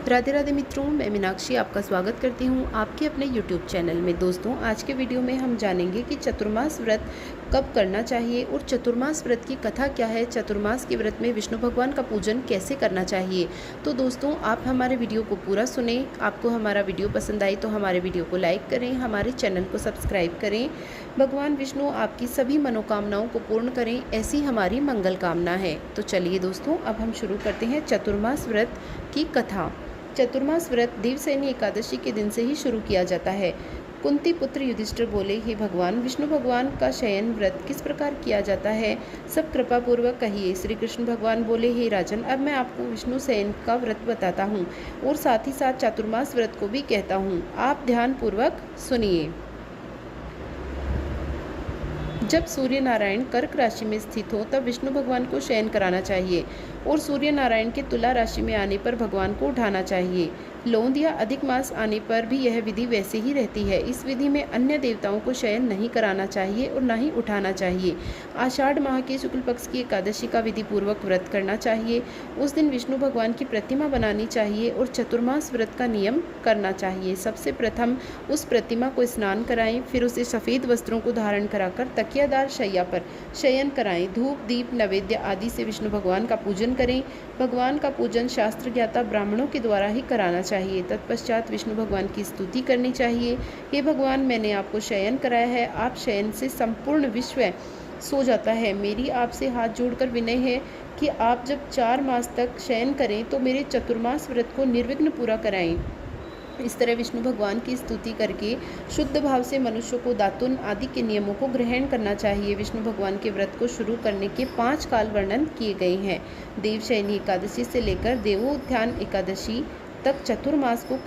राधे राधे मित्रों, मैं मीनाक्षी आपका स्वागत करती हूँ आपके अपने YouTube चैनल में। दोस्तों, आज के वीडियो में हम जानेंगे कि चतुर्मास व्रत कब करना चाहिए और चतुर्मास व्रत की कथा क्या है। चतुर्मास के व्रत में विष्णु भगवान का पूजन कैसे करना चाहिए। तो दोस्तों, आप हमारे वीडियो को पूरा सुने। आपको हमारा वीडियो पसंद आई तो हमारे वीडियो को लाइक करें, हमारे चैनल को सब्सक्राइब करें। भगवान विष्णु आपकी सभी मनोकामनाओं को पूर्ण करें, ऐसी हमारी मंगल कामना है। तो चलिए दोस्तों, अब हम शुरू करते हैं चतुर्मास व्रत की कथा। चतुर्मास व्रत देवसैनी एकादशी के दिन से ही शुरू किया जाता है। कुंती पुत्र युधिष्ठिर बोले, हे भगवान, विष्णु भगवान का शयन व्रत किस प्रकार किया जाता है, सब कृपा पूर्वक कहिए। श्री कृष्ण भगवान बोले, हे राजन, अब मैं आपको विष्णु शयन का व्रत बताता हूँ और साथ ही साथ चातुर्मास व्रत को भी कहता हूँ। आप ध्यान पूर्वक सुनिए। जब सूर्य नारायण कर्क राशि में स्थित हो तब विष्णु भगवान को शयन कराना चाहिए और सूर्य नारायण के तुला राशि में आने पर भगवान को उठाना चाहिए। लोंद या अधिक मास आने पर भी यह विधि वैसे ही रहती है। इस विधि में अन्य देवताओं को शयन नहीं कराना चाहिए और न ही उठाना चाहिए। आषाढ़ माह के शुक्ल पक्ष की एकादशी का विधि पूर्वक व्रत करना चाहिए। उस दिन विष्णु भगवान की प्रतिमा बनानी चाहिए और चतुर्मास व्रत का नियम करना चाहिए। सबसे प्रथम उस प्रतिमा को स्नान कराएं, फिर उसे सफ़ेद वस्त्रों को धारण कराकर तकियादार शैया पर शयन कराएं। धूप, दीप, नैवेद्य आदि से विष्णु भगवान का पूजन करें। भगवान का पूजन शास्त्र ज्ञाता ब्राह्मणों के द्वारा ही कराना चाहिए। तत्पश्चात विष्णु भगवान की स्तुति करनी चाहिए। हे भगवान, मैंने आपको शयन कराया है, आप शयन से संपूर्ण विश्व सो जाता है। मेरी आपसे हाथ जोड़कर विनय है कि आप जब 4 मास तक शयन करें तो मेरे चतुर्मास व्रत को निर्विघ्न पूरा कराएं। इस तरह विष्णु भगवान की स्तुति करके शुद्ध भाव से मनुष्य को दातुन आदि के नियमों को ग्रहण करना चाहिए। विष्णु भगवान के व्रत को शुरू करने के 5 काल वर्णन किए गए हैं। देवशयनी एकादशी से लेकर देवोत्थान एकादशी तक चतुर्मास को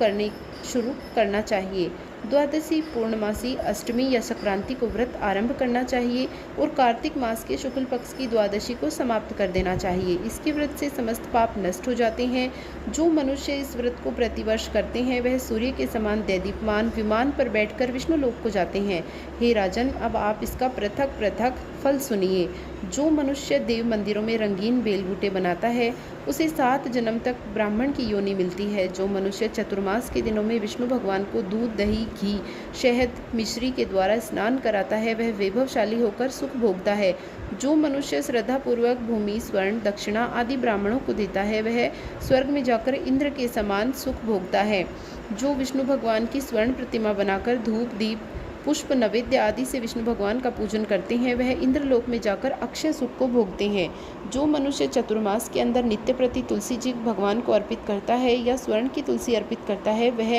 शुरू करना चाहिए। द्वादशी, पूर्णमासी, अष्टमी या संक्रांति को व्रत आरंभ करना चाहिए और कार्तिक मास के शुक्ल पक्ष की द्वादशी को समाप्त कर देना चाहिए। इसके व्रत से समस्त पाप नष्ट हो जाते हैं। जो मनुष्य इस व्रत को प्रतिवर्ष करते हैं वह सूर्य के समान दैदीप्यमान विमान पर बैठकर विष्णु लोक को जाते हैं। हे राजन, अब आप इसका पृथक पृथक फल सुनिए। जो मनुष्य देव मंदिरों में रंगीन बेलबूटे बनाता है उसे 7 जन्म तक ब्राह्मण की योनि मिलती है। जो मनुष्य चतुर्मास के दिनों में विष्णु भगवान को दूध, दही, घी, शहद, मिश्री के द्वारा स्नान कराता है वह वैभवशाली होकर सुख भोगता है। जो मनुष्य श्रद्धापूर्वक भूमि, स्वर्ण, दक्षिणा आदि ब्राह्मणों को देता है वह स्वर्ग में जाकर इंद्र के समान सुख भोगता है। जो विष्णु भगवान की स्वर्ण प्रतिमा बनाकर धूप, दीप, पुष्प, नैवेद्य आदि से विष्णु भगवान का पूजन करते हैं वह इंद्रलोक में जाकर अक्षय सुख को भोगते हैं। जो मनुष्य चतुर्मास के अंदर नित्य प्रति तुलसी जी भगवान को अर्पित करता है या स्वर्ण की तुलसी अर्पित करता है वह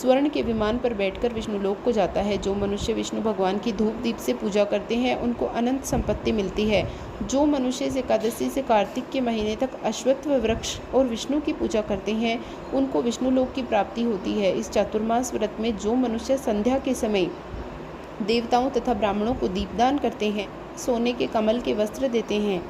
स्वर्ण के विमान पर बैठकर विष्णु लोक को जाता है। जो मनुष्य विष्णु भगवान की धूप दीप से पूजा करते हैं उनको अनंत संपत्ति मिलती है। जो मनुष्य इस एकादशी से कार्तिक के महीने तक अश्वत्थ वृक्ष और विष्णु की पूजा करते हैं उनको विष्णु लोक की प्राप्ति होती है। इस चातुर्मास व्रत में जो मनुष्य संध्या के समय देवताओं तथा ब्राह्मणों को दीपदान करते हैं, सोने के कमल के वस्त्र देते हैं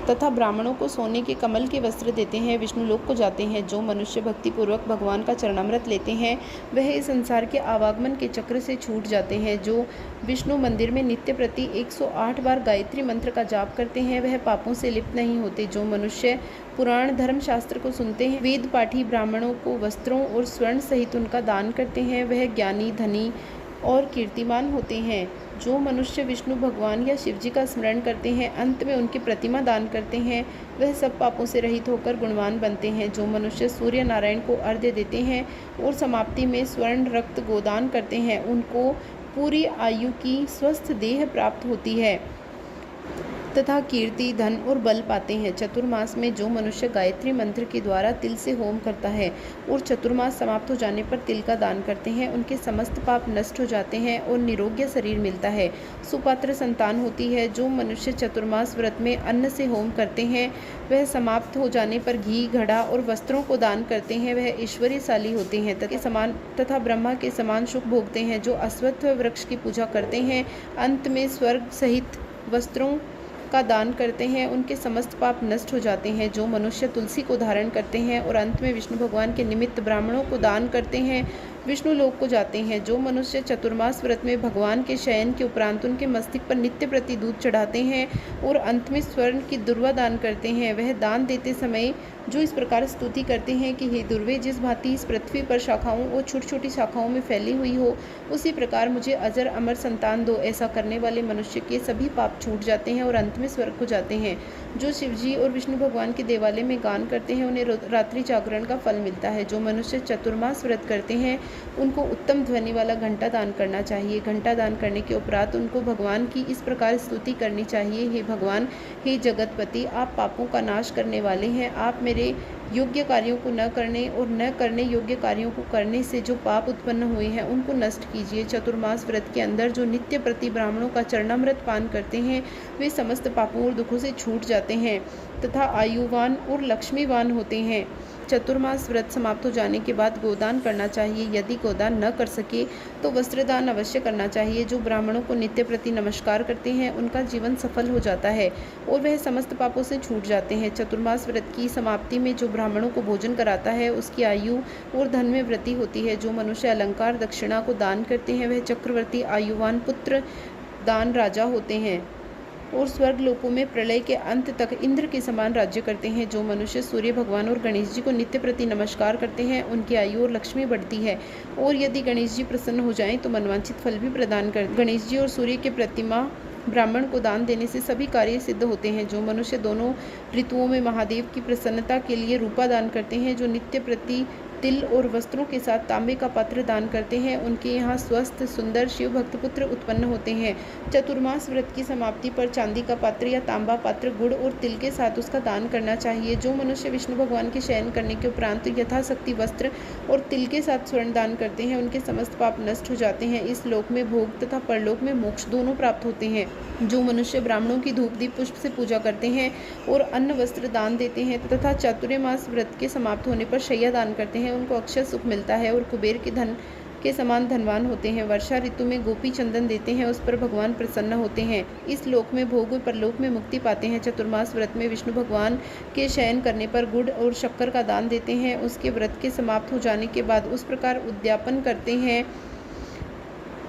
तथा ब्राह्मणों को सोने के कमल के वस्त्र देते हैं, विष्णु लोक को जाते हैं। जो मनुष्य भक्तिपूर्वक भगवान का चरणामृत लेते हैं वह इस संसार के आवागमन के चक्र से छूट जाते हैं। जो विष्णु मंदिर में नित्य प्रति 108 बार गायत्री मंत्र का जाप करते हैं वह पापों से लिप्त नहीं होते। जो मनुष्य पुराण धर्म शास्त्र को सुनते हैं, वेद पाठी ब्राह्मणों को वस्त्रों और स्वर्ण सहित उनका दान करते हैं वह ज्ञानी, धनी और कीर्तिमान होते हैं। जो मनुष्य विष्णु भगवान या शिव जी का स्मरण करते हैं, अंत में उनकी प्रतिमा दान करते हैं वह सब पापों से रहित होकर गुणवान बनते हैं। जो मनुष्य सूर्य नारायण को अर्घ्य देते हैं और समाप्ति में स्वर्ण रक्त गोदान करते हैं उनको पूरी आयु की स्वस्थ देह प्राप्त होती है तथा कीर्ति, धन और बल पाते हैं। चतुर्मास में जो मनुष्य गायत्री मंत्र के द्वारा तिल से होम करता है और चतुर्मास समाप्त हो जाने पर तिल का दान करते हैं उनके समस्त पाप नष्ट हो जाते हैं और निरोग्य शरीर मिलता है, सुपात्र संतान होती है। जो मनुष्य चतुर्मास व्रत में अन्न से होम करते हैं वह समाप्त हो जाने पर घी, घड़ा और वस्त्रों को दान करते हैं वह ऐश्वर्यशाली होते हैं तथा ब्रह्मा के समान सुख भोगते हैं। जो अश्वत्थ वृक्ष की पूजा करते हैं अंत में स्वर्ग सहित वस्त्रों का दान करते हैं उनके समस्त पाप नष्ट हो जाते हैं। जो मनुष्य तुलसी को धारण करते हैं और अंत में विष्णु भगवान के निमित्त ब्राह्मणों को दान करते हैं विष्णु लोक को जाते हैं। जो मनुष्य चतुर्मास व्रत में भगवान के शयन के उपरांत उनके मस्तक पर नित्य प्रति दूध चढ़ाते हैं और अंत में स्वर्ण की दुर्वा दान करते हैं, वह दान देते समय जो इस प्रकार स्तुति करते हैं कि हे दुर्वे, जिस भांति इस पृथ्वी पर शाखाओं और छोटी छोटी शाखाओं में फैली हुई हो, उसी प्रकार मुझे अजर अमर संतान दो। ऐसा करने वाले मनुष्य के सभी पाप छूट जाते हैं और अंत में स्वर्ग को जाते हैं। जो शिवजी और विष्णु भगवान के देवालय में गान करते हैं उन्हें रात्रि जागरण का फल मिलता है। जो मनुष्य चतुर्मास व्रत करते हैं उनको उत्तम ध्वनि वाला घंटा दान करना चाहिए। घंटा दान करने के उपरांत उनको भगवान की इस प्रकार स्तुति करनी चाहिए, हे भगवान, हे जगतपति, आप पापों का नाश करने वाले हैं। आप मेरे योग्य कार्यों को न करने और न करने योग्य कार्यों को करने से जो पाप उत्पन्न हुए हैं उनको नष्ट कीजिए। चतुर्मास व्रत के अंदर जो नित्य प्रति ब्राह्मणों का चरणामृत पान करते हैं वे समस्त पापों और दुखों से छूट जाते हैं तथा आयुवान और लक्ष्मीवान होते हैं। चतुर्मास व्रत समाप्त हो जाने के बाद गोदान करना चाहिए। यदि गोदान न कर सके तो वस्त्रदान अवश्य करना चाहिए। जो ब्राह्मणों को नित्य प्रति नमस्कार करते हैं उनका जीवन सफल हो जाता है और वह समस्त पापों से छूट जाते हैं। चतुर्मास व्रत की समाप्ति में जो ब्राह्मणों को भोजन कराता है उसकी आयु और धन में वृद्धि होती है। जो मनुष्य अलंकार दक्षिणा को दान करते हैं वह चक्रवर्ती, आयुवान, पुत्र दान राजा होते हैं और स्वर्ग लोकों में प्रलय के अंत तक इंद्र के समान राज्य करते हैं। जो मनुष्य सूर्य भगवान और गणेश जी को नित्य प्रति नमस्कार करते हैं उनकी आयु और लक्ष्मी बढ़ती है और यदि गणेश जी प्रसन्न हो जाएं तो मनवांछित फल भी प्रदान कर। गणेश जी और सूर्य के प्रतिमा ब्राह्मण को दान देने से सभी कार्य सिद्ध होते हैं। जो मनुष्य दोनों ऋतुओं में महादेव की प्रसन्नता के लिए रूपा दान करते हैं, जो नित्य प्रति तिल और वस्त्रों के साथ तांबे का पात्र दान करते हैं, उनके यहाँ स्वस्थ सुंदर शिव भक्त पुत्र उत्पन्न होते हैं। चतुर्मास व्रत की समाप्ति पर चांदी का पात्र या तांबा पात्र गुड़ और तिल के साथ उसका दान करना चाहिए। जो मनुष्य विष्णु भगवान के शयन करने के उपरांत यथाशक्ति वस्त्र और तिल के साथ स्वर्ण दान करते हैं उनके समस्त पाप नष्ट हो जाते हैं। इस लोक में भोग तथा परलोक में मोक्ष दोनों प्राप्त होते हैं। जो मनुष्य ब्राह्मणों की धूप दीप पुष्प से पूजा करते हैं और अन्न वस्त्र दान देते हैं तथा चातुर्मास व्रत के समाप्त होने पर शैया दान करते हैं उनको अक्षय सुख मिलता है और कुबेर के धन के समान धनवान होते हैं। वर्षा ऋतु में गोपी चंदन देते हैं, उस पर भगवान प्रसन्न होते हैं। इस लोक में भोग और परलोक में मुक्ति पाते हैं। चतुर्मास व्रत में विष्णु भगवान के शयन करने पर गुड़ और शक्कर का दान देते हैं। उसके व्रत के समाप्त हो जाने के बाद उस प्रकार उद्यापन करते हैं,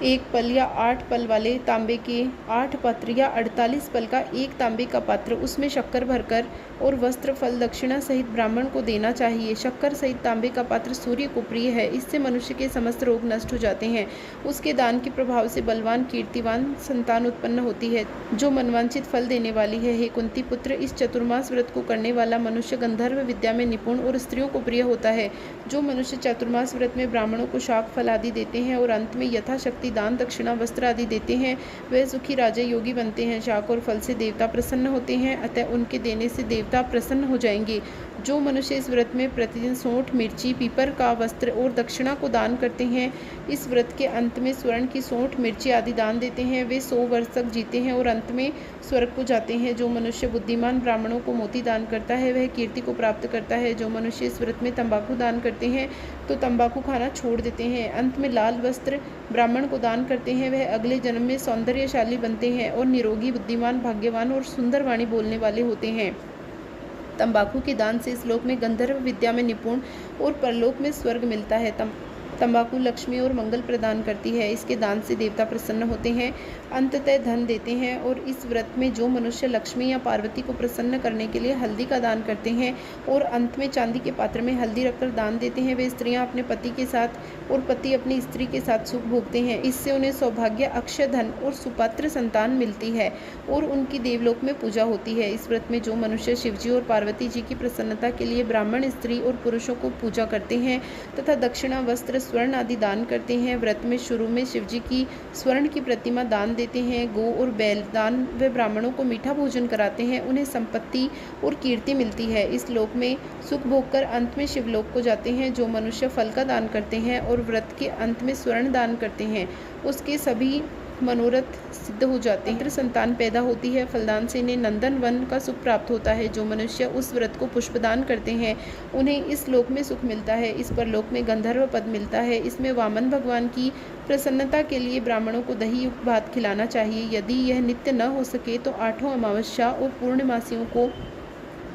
1 पल या 8 पल वाले तांबे के 8 पात्र या 48 पल का एक तांबे का पात्र, उसमें शक्कर भरकर और वस्त्र फल दक्षिणा सहित ब्राह्मण को देना चाहिए। शक्कर सहित तांबे का पात्र सूर्य को प्रिय है, इससे मनुष्य के समस्त रोग नष्ट हो जाते हैं। उसके दान के प्रभाव से बलवान कीर्तिवान संतान उत्पन्न होती है जो मनवांछित फल देने वाली है। हे कुंती पुत्र, इस चतुर्मास व्रत को करने वाला मनुष्य गंधर्व विद्या में निपुण और स्त्रियों को प्रिय होता है। जो मनुष्य चतुर्मास व्रत में ब्राह्मणों को शाक फल आदि देते हैं और अंत में यथाशक्ति दान दक्षिणा वस्त्र आदि देते हैं वह सुखी राजा योगी बनते हैं। शाक और फल से देवता प्रसन्न होते हैं, अतः उनके देने से देवता प्रसन्न हो जाएंगे। जो मनुष्य इस व्रत में प्रतिदिन सोंठ, मिर्ची, पीपर का वस्त्र और दक्षिणा को दान करते हैं, इस व्रत के अंत में स्वर्ण की सोंठ, मिर्ची आदि दान देते हैं, वे 100 वर्ष तक जीते हैं और अंत में स्वर्ग को जाते हैं। जो मनुष्य बुद्धिमान ब्राह्मणों को मोती दान करता है वह कीर्ति को प्राप्त करता है। जो मनुष्य इस व्रत में तंबाकू दान करते हैं तो तंबाकू खाना छोड़ देते हैं। अंत में लाल वस्त्र ब्राह्मण को दान करते हैं वह अगले जन्म में सौंदर्यशाली बनते हैं और निरोगी, बुद्धिमान, भाग्यवान और सुंदर वाणी बोलने वाले होते हैं। तंबाकू के दान से इस लोक में गंधर्व विद्या में निपुण और परलोक में स्वर्ग मिलता है। तंबाकू लक्ष्मी और मंगल प्रदान करती है, इसके दान से देवता प्रसन्न होते हैं, अंततः धन देते हैं। और इस व्रत में जो मनुष्य लक्ष्मी या पार्वती को प्रसन्न करने के लिए हल्दी का दान करते हैं और अंत में चांदी के पात्र में हल्दी रखकर दान देते हैं, वे स्त्रियां अपने पति के साथ और पति अपनी स्त्री के साथ सुख भोगते हैं। इससे उन्हें सौभाग्य, अक्षय धन और सुपात्र संतान मिलती है और उनकी देवलोक में पूजा होती है। इस व्रत में जो मनुष्य शिवजी और पार्वती जी की प्रसन्नता के लिए ब्राह्मण, स्त्री और पुरुषों को पूजा करते हैं तथा दक्षिणा, वस्त्र, स्वर्ण आदि दान करते हैं, व्रत में शुरू में शिवजी की स्वर्ण की प्रतिमा दान देते हैं, गो और बैल दान व ब्राह्मणों को मीठा भोजन कराते हैं, उन्हें संपत्ति और कीर्ति मिलती है। इस लोक में सुख भोग कर अंत में शिवलोक को जाते हैं। जो मनुष्य फल का दान करते हैं और व्रत के अंत में स्वर्ण दान करते हैं उसके सभी मनोरथ सिद्ध हो जाते हैं, संतान पैदा होती है। फलदान से इन्हें नंदन वन का सुख प्राप्त होता है। जो मनुष्य उस व्रत को पुष्पदान करते हैं उन्हें इस लोक में सुख मिलता है, इस परलोक में गंधर्व पद मिलता है। इसमें वामन भगवान की प्रसन्नता के लिए ब्राह्मणों को दही युक्त भात खिलाना चाहिए। यदि यह नित्य न हो सके तो 8 अमावस्या और पूर्णमासियों को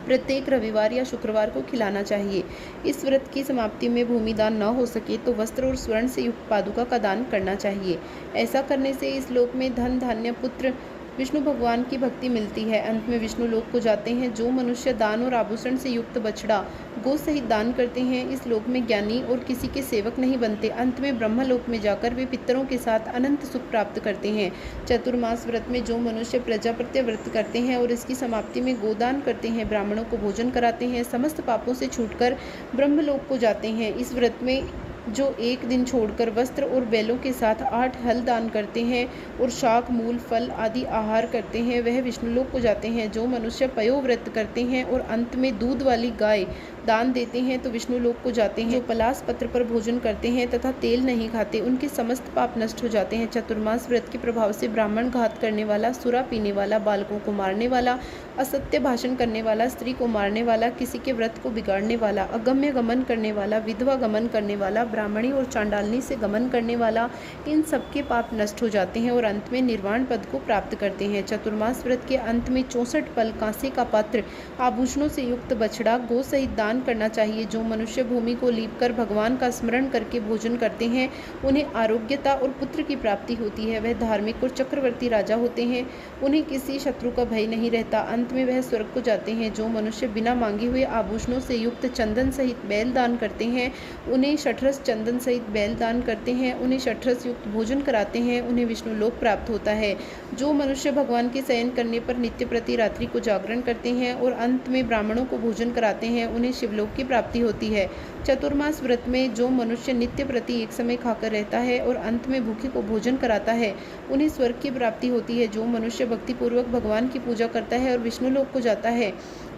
प्रत्येक रविवार या शुक्रवार को खिलाना चाहिए। इस व्रत की समाप्ति में भूमि दान न हो सके तो वस्त्र और स्वर्ण से युक्त पादुका का दान करना चाहिए। ऐसा करने से इस लोक में धन, धान्य, पुत्र, विष्णु भगवान की भक्ति मिलती है। अंत में विष्णु लोक को जाते हैं। जो मनुष्य दान और आभूषण से युक्त बछड़ा गो सहित दान करते हैं, इस लोक में ज्ञानी और किसी के सेवक नहीं बनते। अंत में ब्रह्मलोक में जाकर वे पितरों के साथ अनंत सुख प्राप्त करते हैं। चतुर्मास व्रत में जो मनुष्य प्रजापत्य व्रत करते हैं और इसकी समाप्ति में गोदान करते हैं, ब्राह्मणों को भोजन कराते हैं, समस्त पापों से छूटकर ब्रह्मलोक को जाते हैं। इस व्रत में जो एक दिन छोड़कर वस्त्र और बैलों के साथ 8 हल दान करते हैं और शाक, मूल, फल आदि आहार करते हैं, वह विष्णुलोक को जाते हैं। जो मनुष्य पयोव्रत करते हैं और अंत में दूध वाली गाय दान देते हैं तो विष्णुलोक को जाते हैं। जो पलास पत्र पर भोजन करते हैं तथा तेल नहीं खाते, उनके समस्त पाप नष्ट हो जाते हैं। चतुर्मास व्रत के प्रभाव से ब्राह्मण घात करने वाला, सुरा पीने वाला, बालकों को मारने वाला, असत्य भाषण करने वाला, स्त्री को मारने वाला, किसी के व्रत को बिगाड़ने वाला, अगम्य गमन करने वाला, विधवा गमन करने वाला, ब्राह्मणी और चांडालनी से गमन करने वाला, इन सबके पाप नष्ट हो जाते हैं और अंत में निर्वाण पद को प्राप्त करते हैं। चतुर्मास व्रत के अंत में 64 फल, कांसे का पात्र, आभूषणों से युक्त बछड़ा गो सहित दान करना चाहिए। जो मनुष्य भूमि को लीपकर भगवान का स्मरण करके भोजन करते हैं, उन्हें आरोग्यता और पुत्र की प्राप्ति होती है। वह धार्मिक और चक्रवर्ती राजा होते हैं। उन्हें किसी शत्रु का भय नहीं रहता। अंत में वह स्वर्ग को जाते हैं। जो मनुष्य बिना मांगे हुए आभूषणों से युक्त चंदन सहित बैल दान करते हैं, उन्हें शठरस चंदन सहित बैल दान करते हैं, उन्हें शठरस युक्त भोजन कराते हैं, उन्हें विष्णु लोक प्राप्त होता है। जो मनुष्य भगवान के शयन करने पर नित्य प्रति रात्रि को जागरण करते हैं और अंत में ब्राह्मणों को भोजन कराते हैं, उन्हें शिवलोक की प्राप्ति होती है। चतुर्मास व्रत में जो मनुष्य नित्य प्रति एक समय खाकर रहता है और अंत में भूखे को भोजन कराता है, उन्हें स्वर्ग की प्राप्ति होती है। जो मनुष्य भक्तिपूर्वक भगवान की पूजा करता है और विष्णु लोक को जाता है,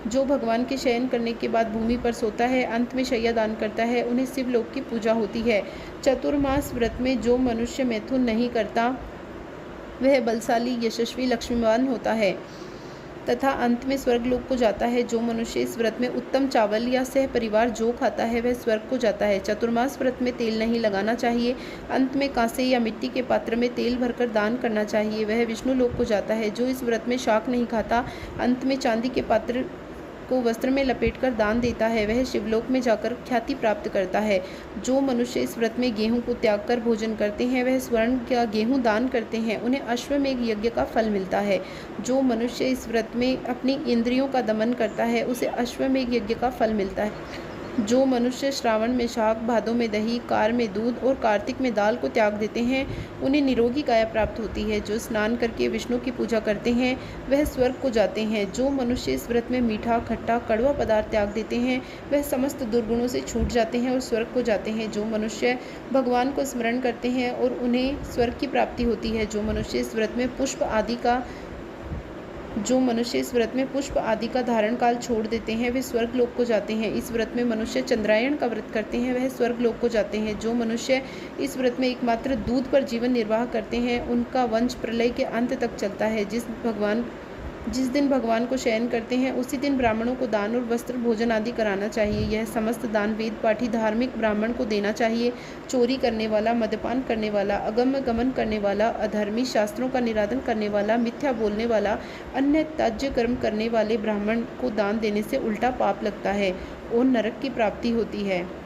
जो भगवान के शयन करने के बाद भूमि पर सोता है, अंत में शय्या दान करता है, उन्हें शिवलोक की पूजा होती है। चतुर्मास व्रत में जो मनुष्य मैथुन नहीं करता, वह बलशाली, यशस्वी, लक्ष्मीवान होता है तथा अंत में स्वर्ग लोक को जाता है। जो मनुष्य इस व्रत में उत्तम चावल या सह परिवार जो खाता है, वह स्वर्ग को जाता है। चतुर्मास व्रत में तेल नहीं लगाना चाहिए। अंत में कांसे या मिट्टी के पात्र में तेल भरकर दान करना चाहिए, वह विष्णु लोक को जाता है। जो इस व्रत में शाक नहीं खाता, अंत में चांदी के पात्र को वस्त्र में लपेटकर दान देता है, वह शिवलोक में जाकर ख्याति प्राप्त करता है। जो मनुष्य इस व्रत में गेहूं को त्याग कर भोजन करते हैं, वह स्वर्ण का गेहूं दान करते हैं, उन्हें अश्वमेघ यज्ञ का फल मिलता है। जो मनुष्य इस व्रत में अपनी इंद्रियों का दमन करता है, उसे अश्वमेघ यज्ञ का फल मिलता है। जो मनुष्य श्रावण में शाक, भादों में दही, कार में दूध और कार्तिक में दाल को त्याग देते हैं, उन्हें निरोगी काया प्राप्त होती है। जो स्नान करके विष्णु की पूजा करते हैं, वह स्वर्ग को जाते हैं। जो मनुष्य इस व्रत में मीठा, खट्टा, कड़वा पदार्थ त्याग देते हैं, वह समस्त दुर्गुणों से छूट जाते हैं और स्वर्ग को जाते हैं। जो मनुष्य भगवान को स्मरण करते हैं और उन्हें स्वर्ग की प्राप्ति होती है। जो मनुष्य इस व्रत में पुष्प आदि का धारण काल छोड़ देते हैं, वे स्वर्ग लोक को जाते हैं। इस व्रत में मनुष्य चंद्रायण का व्रत करते हैं, वह स्वर्ग लोक को जाते हैं। जो मनुष्य इस व्रत में एकमात्र दूध पर जीवन निर्वाह करते हैं, उनका वंश प्रलय के अंत तक चलता है। जिस दिन भगवान को शयन करते हैं, उसी दिन ब्राह्मणों को दान और वस्त्र, भोजन आदि कराना चाहिए। यह समस्त दान वेद पाठी धार्मिक ब्राह्मण को देना चाहिए। चोरी करने वाला, मद्यपान करने वाला, अगम्य गमन करने वाला, अधर्मी, शास्त्रों का निरादन करने वाला, मिथ्या बोलने वाला, अन्य त्याज्य कर्म करने वाले ब्राह्मण को दान देने से उल्टा पाप लगता है और नरक की प्राप्ति होती है।